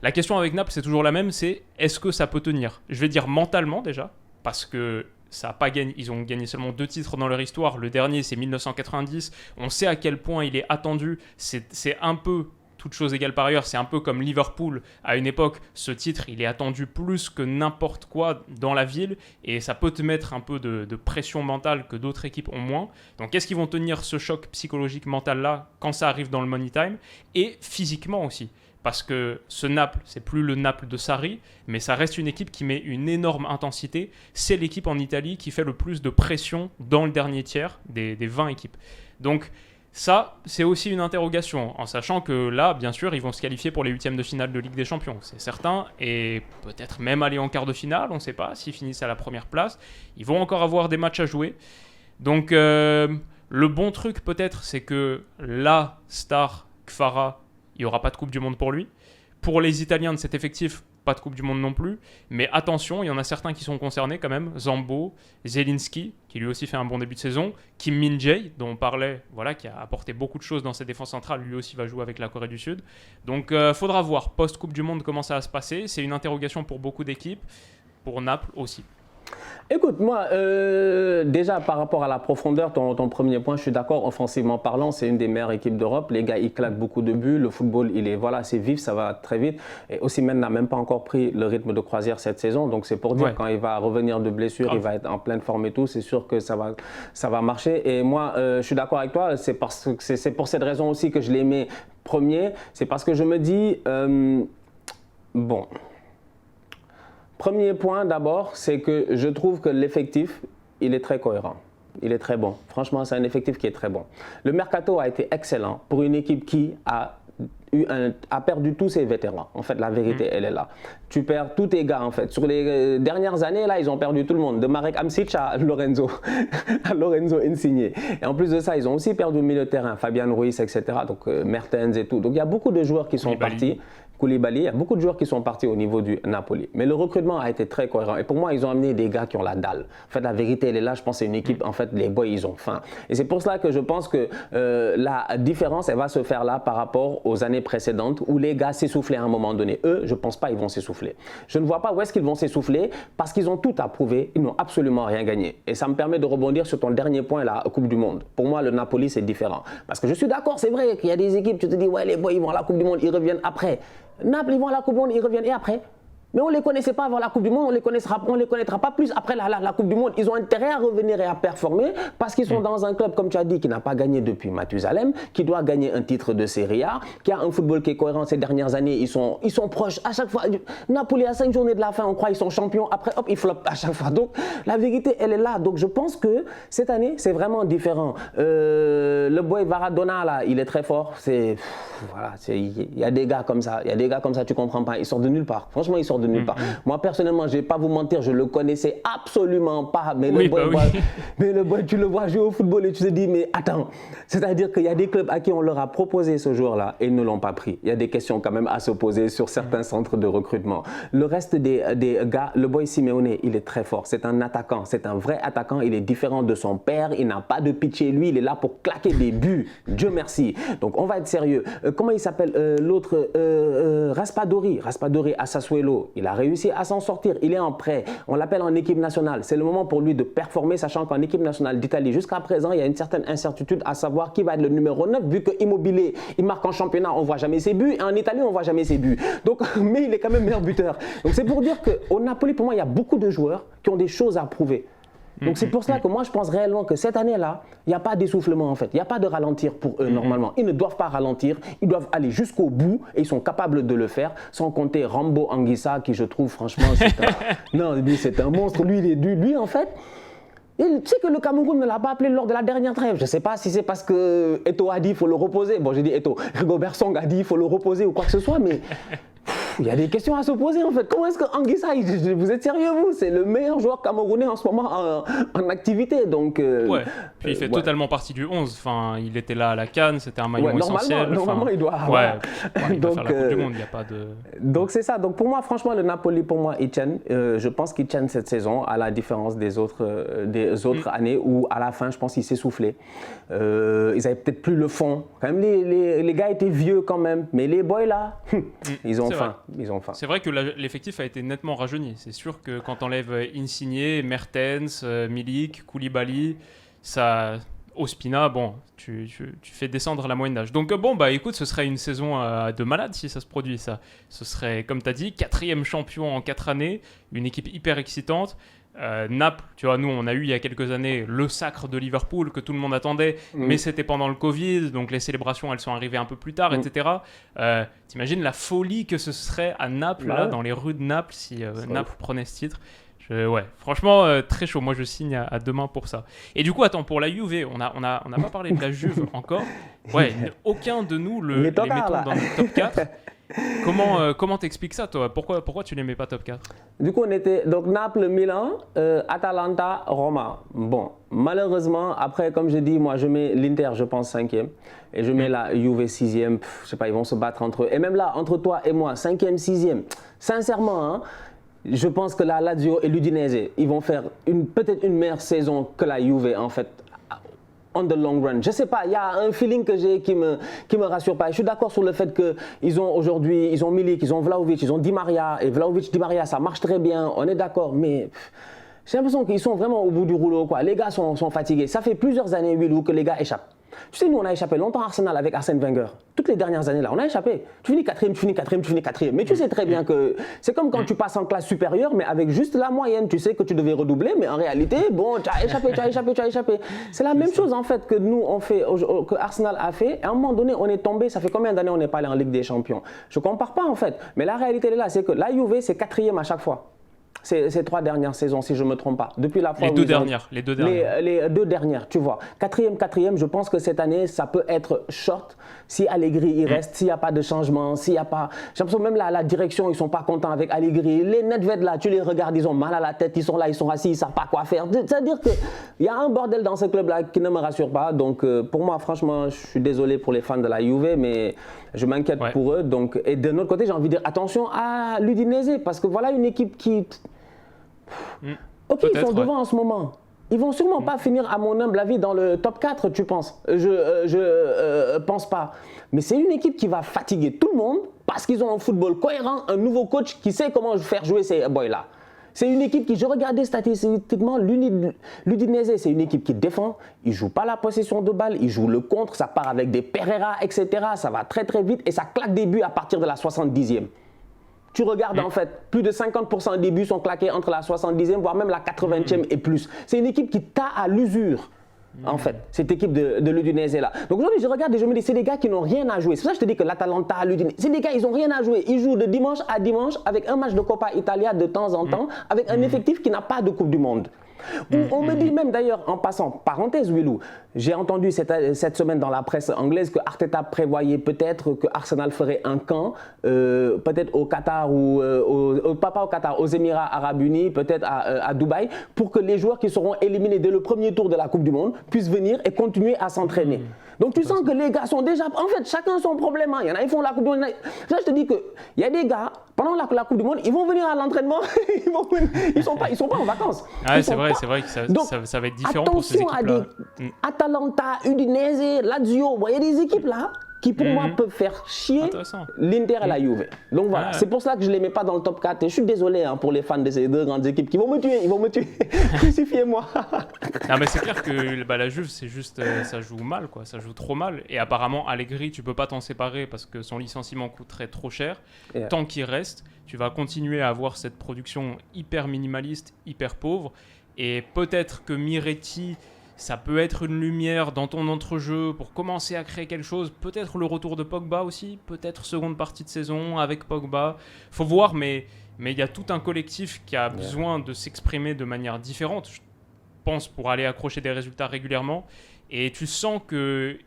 La question avec Naples, c'est toujours la même, c'est est-ce que ça peut tenir ? Je vais dire mentalement déjà, parce que ça a pas gagné, ils ont gagné seulement 2 titres dans leur histoire. Le dernier, c'est 1990. On sait à quel point il est attendu. C'est un peu, toute chose égale par ailleurs, c'est un peu comme Liverpool. À une époque, ce titre, il est attendu plus que n'importe quoi dans la ville. Et ça peut te mettre un peu de pression mentale que d'autres équipes ont moins. Donc, est-ce qu'ils vont tenir ce choc psychologique mental-là quand ça arrive dans le Money Time ? Et physiquement aussi. Parce que ce Naples, c'est plus le Naples de Sarri, mais ça reste une équipe qui met une énorme intensité. C'est l'équipe en Italie qui fait le plus de pression dans le dernier tiers des 20 équipes. Donc ça, c'est aussi une interrogation, en sachant que là, bien sûr, ils vont se qualifier pour les 8e de finale de Ligue des Champions, c'est certain, et peut-être même aller en quart de finale, on ne sait pas, s'ils finissent à la première place. Ils vont encore avoir des matchs à jouer. Donc le bon truc peut-être, c'est que la star Kvara, il n'y aura pas de Coupe du Monde pour lui. Pour les Italiens de cet effectif, pas de Coupe du Monde non plus. Mais attention, il y en a certains qui sont concernés quand même. Zambo, Zelinski, qui lui aussi fait un bon début de saison. Kim Min-jae, dont on parlait, voilà, qui a apporté beaucoup de choses dans cette défense centrale. Lui aussi va jouer avec la Corée du Sud. Donc, faudra voir post-Coupe du Monde comment ça va se passer. C'est une interrogation pour beaucoup d'équipes. Pour Naples aussi. Écoute, moi, déjà par rapport à la profondeur, ton premier point, je suis d'accord, offensivement parlant, c'est une des meilleures équipes d'Europe. Les gars, ils claquent beaucoup de buts. Le football, c'est vif, ça va très vite. Et Osimhen n'a même pas encore pris le rythme de croisière cette saison. Donc, c'est pour dire, quand il va revenir de blessure, il va être en pleine forme et tout. C'est sûr que ça va marcher. Et moi, je suis d'accord avec toi. C'est pour cette raison aussi que je l'ai mis premier. C'est parce que je me dis, bon... Premier point d'abord, c'est que je trouve que l'effectif, il est très cohérent. Il est très bon. Franchement, c'est un effectif qui est très bon. Le mercato a été excellent pour une équipe qui a perdu tous ses vétérans. En fait, la vérité, elle est là. Tu perds tous tes gars, en fait. Sur les dernières années, là, ils ont perdu tout le monde. De Marek Hamsik à Lorenzo Insigne. Et en plus de ça, ils ont aussi perdu le milieu de terrain, Fabian Ruiz, etc. Donc, Mertens et tout. Donc, il y a beaucoup de joueurs qui sont partis. Koulibaly, il y a beaucoup de joueurs qui sont partis au niveau du Napoli. Mais le recrutement a été très cohérent. Et pour moi, ils ont amené des gars qui ont la dalle. En fait, la vérité, elle est là. Je pense que c'est une équipe, en fait, les boys, ils ont faim. Et c'est pour cela que je pense que la différence, elle va se faire là par rapport aux années précédentes où les gars s'essoufflaient à un moment donné. Eux, je ne pense pas qu'ils vont s'essouffler. Je ne vois pas où est-ce qu'ils vont s'essouffler parce qu'ils ont tout à prouver. Ils n'ont absolument rien gagné. Et ça me permet de rebondir sur ton dernier point, la Coupe du Monde. Pour moi, le Napoli, c'est différent. Parce que je suis d'accord, c'est vrai qu'il y a des équipes, tu te dis, ouais, les boys, ils vont à la Coupe du Monde, ils reviennent après. Naples, ils vont à la Coupe du Monde, ils reviennent et après. Mais on ne les connaissait pas avant la Coupe du Monde, on ne les connaîtra pas plus après la Coupe du Monde. Ils ont intérêt à revenir et à performer parce qu'ils sont dans un club, comme tu as dit, qui n'a pas gagné depuis Mathusalem, qui doit gagner un titre de Serie A, qui a un football qui est cohérent ces dernières années. Ils sont proches à chaque fois. Napoli, à 5 journées de la fin, on croit qu'ils sont champions. Après, hop, ils flopent à chaque fois. Donc, la vérité, elle est là. Donc, je pense que cette année, c'est vraiment différent. Le boy Maradona, là, il est très fort. Voilà, il y a des gars comme ça. Il y a des gars comme ça, tu ne comprends pas. Ils sortent de nulle part. Franchement, ils sortent de nulle part. Moi, personnellement, je ne vais pas vous mentir, je ne le connaissais absolument pas. Mais, oui, le boy, tu le vois jouer au football et tu te dis, mais attends, c'est-à-dire qu'il y a des clubs à qui on leur a proposé ce joueur-là et ils ne l'ont pas pris. Il y a des questions quand même à se poser sur certains centres de recrutement. Le reste des gars, le boy Simeone, il est très fort. C'est un attaquant, c'est un vrai attaquant. Il est différent de son père, il n'a pas de pitié. Lui, il est là pour claquer des buts. Dieu merci. Donc, on va être sérieux. Comment il s'appelle l'autre Raspadori à Sassuolo. Il a réussi à s'en sortir. Il est en prêt. On l'appelle en équipe nationale. C'est le moment pour lui de performer, sachant qu'en équipe nationale d'Italie, jusqu'à présent, il y a une certaine incertitude à savoir qui va être le numéro 9, vu que Immobilier, il marque en championnat, on ne voit jamais ses buts, et en Italie, on ne voit jamais ses buts. Donc, mais il est quand même meilleur buteur. Donc, c'est pour dire qu'au Napoli, pour moi, il y a beaucoup de joueurs qui ont des choses à prouver. Donc c'est pour cela que moi je pense réellement que cette année-là, il n'y a pas d'essoufflement en fait, il n'y a pas de ralentir pour eux normalement. Ils ne doivent pas ralentir, ils doivent aller jusqu'au bout et ils sont capables de le faire, sans compter Rambo Anguissa qui je trouve franchement c'est un monstre. Lui en fait, tu sais que le Cameroun ne l'a pas appelé lors de la dernière trêve. Je ne sais pas si c'est parce que Eto'o a dit qu'il faut le reposer. Bon, j'ai dit Eto'o. Rigobert Song a dit qu'il faut le reposer ou quoi que ce soit, mais il y a des questions à se poser en fait. Comment est-ce que Anguissa, vous êtes sérieux vous? C'est le meilleur joueur camerounais en ce moment en activité. Donc, ouais, puis il fait totalement partie du 11. Enfin, il était là à la CAN, c'était un maillon essentiel. Normalement, il doit avoir. Il doit faire la Coupe du Monde, il n'y a pas de... Donc c'est ça. Donc pour moi, franchement, le Napoli, pour moi, il tienne. Je pense qu'il tienne cette saison, à la différence des autres années où à la fin, je pense qu'il s'est soufflé. Ils n'avaient peut-être plus le fond. Quand même, les gars étaient vieux quand même. Mais les boys là, ils ont faim. C'est vrai que l'effectif a été nettement rajeuni. C'est sûr que quand on enlève Insigne, Mertens, Milik, Koulibaly, Ospina, bon, tu fais descendre la moyenne d'âge. Donc bon, bah écoute, ce serait une saison de malade si ça se produit ça. Ce serait, comme tu as dit, 4e champion en 4 années, une équipe hyper excitante. Naples, tu vois, nous on a eu il y a quelques années le sacre de Liverpool que tout le monde attendait, mais c'était pendant le Covid, donc les célébrations elles sont arrivées un peu plus tard, etc. T'imagines la folie que ce serait à Naples, là, dans les rues de Naples, si Naples prenait ce titre. Ouais, franchement, très chaud. Moi, je signe à demain pour ça. Et du coup, attends, pour la Juve, on n'a pas parlé de la Juve encore. Ouais, aucun de nous les mettons dans le top 4. Comment t'expliques ça, toi? Pourquoi tu les mets pas top 4? Du coup, on était donc Naples, Milan, Atalanta, Roma. Bon, malheureusement, après, comme je dis, moi, je mets l'Inter, je pense, 5e. Et je mets la Juve 6e. Je sais pas, ils vont se battre entre eux. Et même là, entre toi et moi, 5e, 6e. Sincèrement, hein, je pense que la Lazio et l'Udinese, ils vont faire peut-être une meilleure saison que la Juve, en fait. On the long run. Je sais pas, il y a un feeling que j'ai qui me rassure pas. Je suis d'accord sur le fait qu'ils ont aujourd'hui, ils ont Milik, ils ont Vlahovic, ils ont Di Maria, et Vlahovic, Di Maria, ça marche très bien, on est d'accord, mais j'ai l'impression qu'ils sont vraiment au bout du rouleau, quoi. Les gars sont fatigués. Ça fait plusieurs années, Willou, que les gars échappent. Tu sais, nous, on a échappé longtemps à Arsenal avec Arsène Wenger. Toutes les dernières années, là, on a échappé. Tu finis 4e, tu finis 4e, tu finis 4e. Mais tu sais très bien que c'est comme quand tu passes en classe supérieure, mais avec juste la moyenne. Tu sais que tu devais redoubler, mais en réalité, bon, tu as échappé. C'est la même chose, en fait, que nous, on fait, que Arsenal a fait. À un moment donné, on est tombé. Ça fait combien d'années on n'est pas allé en Ligue des Champions? Je ne compare pas, en fait. Mais la réalité, elle est là. C'est que la Juve, c'est 4e à chaque fois. ces 3 dernières saisons, si je ne me trompe pas. Depuis la fois les deux dernières. Les 2 dernières, tu vois. Quatrième, je pense que cette année, ça peut être short si Allegri y reste, s'il n'y a pas de changement, s'il n'y a pas... J'ai l'impression même la direction, ils ne sont pas contents avec Allegri. Les Nedved, là, tu les regardes, ils ont mal à la tête, ils sont là, ils sont assis, ils ne savent pas quoi faire. C'est-à-dire qu'il y a un bordel dans ce club-là qui ne me rassure pas. Donc, pour moi, franchement, je suis désolé pour les fans de la Juve, mais je m'inquiète pour eux. Donc, et de notre côté, j'ai envie de dire attention à l'Udinese, parce que voilà une équipe qui... Ok, ils sont devant en ce moment. Ils vont sûrement pas finir, à mon humble avis, dans le top 4, tu penses? Je pense pas. Mais c'est une équipe qui va fatiguer tout le monde parce qu'ils ont un football cohérent, un nouveau coach qui sait comment faire jouer ces boys-là. C'est une équipe qui, je regardais statistiquement, l'Udinese, c'est une équipe qui défend, ils ne jouent pas la possession de balle, ils jouent le contre, ça part avec des Pereira, etc. Ça va très très vite et ça claque des buts à partir de la 70e. Tu regardes en fait, plus de 50% des buts sont claqués entre la 70e, voire même la 80e et plus. C'est une équipe qui t'a à l'usure, en fait, cette équipe de l'Udinese là. Donc aujourd'hui, je regarde et je me dis, c'est des gars qui n'ont rien à jouer. C'est pour ça que je te dis que l'Atalanta, l'Udinese, c'est des gars, ils n'ont rien à jouer. Ils jouent de dimanche à dimanche avec un match de Coppa Italia de temps en temps, avec un effectif qui n'a pas de Coupe du Monde. On me dit même d'ailleurs, en passant, parenthèse Willou, j'ai entendu cette semaine dans la presse anglaise que Arteta prévoyait peut-être que Arsenal ferait un camp, peut-être au Qatar ou pas au Qatar, aux Émirats Arabes Unis, peut-être à Dubaï, pour que les joueurs qui seront éliminés dès le premier tour de la Coupe du Monde puissent venir et continuer à s'entraîner. Donc tu sens que les gars sont déjà, en fait, chacun son problème. Il y en a, ils font la Coupe du Monde. Là, je te dis qu'il y a des gars, pendant la Coupe du Monde, ils vont venir à l'entraînement, ils sont pas en vacances. Ah, c'est vrai que ça va être différent pour ces équipes-là. Attention à des Atalanta, Udinese, Lazio, il y a des équipes là qui pour moi peuvent faire chier l'Inter et la Juve. Donc voilà, c'est pour ça que je ne les mets pas dans le top 4. Et je suis désolé pour les fans de ces 2 grandes équipes qui vont me tuer, Crucifiez-moi. Non mais c'est clair que la Juve, c'est juste, ça joue mal, quoi. Ça joue trop mal. Et apparemment, Allegri, tu peux pas t'en séparer parce que son licenciement coûterait trop cher. Tant qu'il reste, tu vas continuer à avoir cette production hyper minimaliste, hyper pauvre. Et peut-être que Miretti, ça peut être une lumière dans ton entrejeu pour commencer à créer quelque chose. Peut-être le retour de Pogba aussi, peut-être seconde partie de saison avec Pogba. Faut voir, mais il y a tout un collectif qui a besoin de s'exprimer de manière différente, je pense, pour aller accrocher des résultats régulièrement. Et tu sens que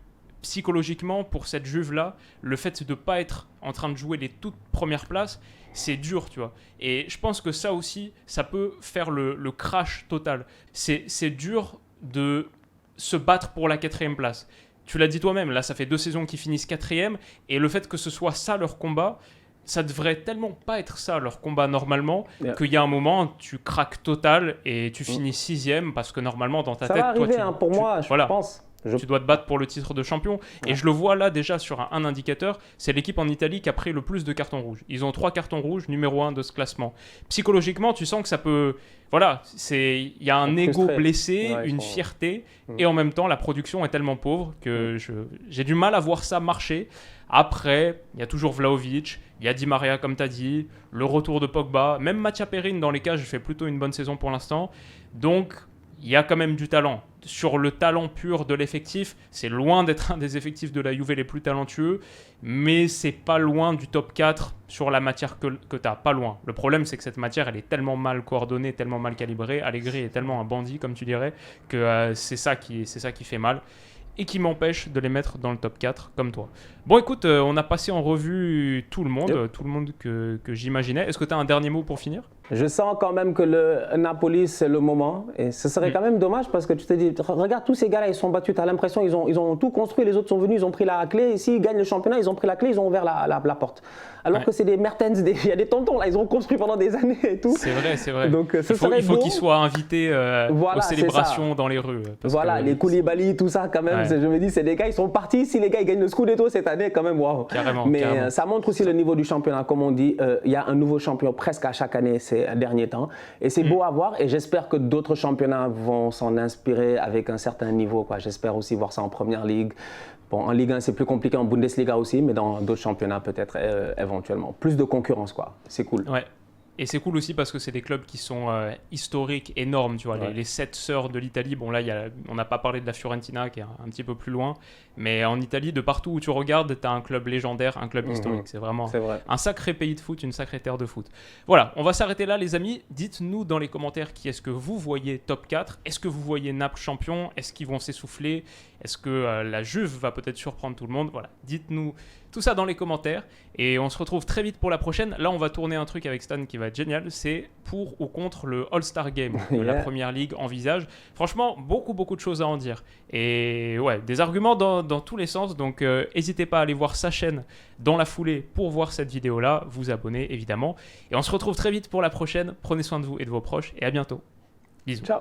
psychologiquement, pour cette Juve-là, le fait de ne pas être en train de jouer les toutes premières places, c'est dur, tu vois. Et je pense que ça aussi, ça peut faire le crash total. C'est dur de se battre pour la 4e place. Tu l'as dit toi-même, là ça fait 2 saisons qu'ils finissent 4e, et le fait que ce soit ça leur combat, ça devrait tellement pas être ça leur combat normalement, qu'il y a un moment tu craques total et tu finis 6e parce que normalement dans ta tête, ça va arriver, toi, pour moi, je pense. Tu dois te battre pour le titre de champion. Et je le vois là déjà sur un indicateur, c'est l'équipe en Italie qui a pris le plus de cartons rouges. Ils ont 3 cartons rouges, numéro 1 de ce classement. Psychologiquement, tu sens que ça peut... Voilà, il y a un ego blessé, une fierté, et en même temps, la production est tellement pauvre que j'ai du mal à voir ça marcher. Après, il y a toujours Vlahovic, il y a Di Maria, comme tu as dit, le retour de Pogba, même Mathia Perin, dans les cas, je fais plutôt une bonne saison pour l'instant. Donc, il y a quand même du talent. Sur le talent pur de l'effectif, c'est loin d'être un des effectifs de la Juve les plus talentueux, mais c'est pas loin du top 4 sur la matière que tu as, pas loin. Le problème, c'est que cette matière, elle est tellement mal coordonnée, tellement mal calibrée, Allegri est tellement un bandit, comme tu dirais, que c'est ça qui fait mal et qui m'empêche de les mettre dans le top 4 comme toi. Bon, écoute, on a passé en revue tout le monde que j'imaginais. Est-ce que tu as un dernier mot pour finir ? Je sens quand même que le Napoli, c'est le moment. Et ce serait quand même dommage parce que tu te dis, regarde, tous ces gars-là, ils sont battus. Tu as l'impression ils ont tout construit. Les autres sont venus, ils ont pris la clé. Et s'ils gagnent le championnat, ils ont pris la clé, ils ont ouvert la porte. Alors que c'est des Mertens, il y a des tontons là, ils ont construit pendant des années et tout. C'est vrai. Donc, il faut qu'ils soient invités aux célébrations dans les rues. Voilà, les Koulibaly, tout ça quand même. Je me dis, c'est des gars, ils sont partis. Si les gars ils gagnent le Scudetto cette année, quand même, waouh. Mais ça montre aussi le niveau du championnat. Comme on dit, il y a un nouveau champion presque à chaque année ces derniers temps. Et c'est beau à voir. Et j'espère que d'autres championnats vont s'en inspirer avec un certain niveau, quoi. J'espère aussi voir ça en Première Ligue. Bon, en Ligue 1, c'est plus compliqué, en Bundesliga aussi, mais dans d'autres championnats, peut-être éventuellement. Plus de concurrence, quoi. C'est cool. Ouais. Et c'est cool aussi parce que c'est des clubs qui sont historiques, énormes, tu vois, Ouais. les 7 sœurs de l'Italie. Bon là, on n'a pas parlé de la Fiorentina qui est un petit peu plus loin, mais en Italie, de partout où tu regardes, tu as un club légendaire, un club historique. C'est vraiment C'est vrai. un sacré pays de foot, une sacrée terre de foot. Voilà, on va s'arrêter là les amis. Dites-nous dans les commentaires qui est-ce que vous voyez top 4. Est-ce que vous voyez Naples champion? Est-ce qu'ils vont s'essouffler? Est-ce que la Juve va peut-être surprendre tout le monde? Voilà, dites-nous tout ça dans les commentaires et on se retrouve très vite pour la prochaine. Là, on va tourner un truc avec Stan qui va être génial. C'est pour ou contre le All-Star Game de la Première Ligue envisage. Franchement, beaucoup de choses à en dire. Et ouais, des arguments dans tous les sens. Donc, n'hésitez pas à aller voir sa chaîne dans la foulée pour voir cette vidéo-là. Vous abonner, évidemment. Et on se retrouve très vite pour la prochaine. Prenez soin de vous et de vos proches et à bientôt. Bisous. Ciao.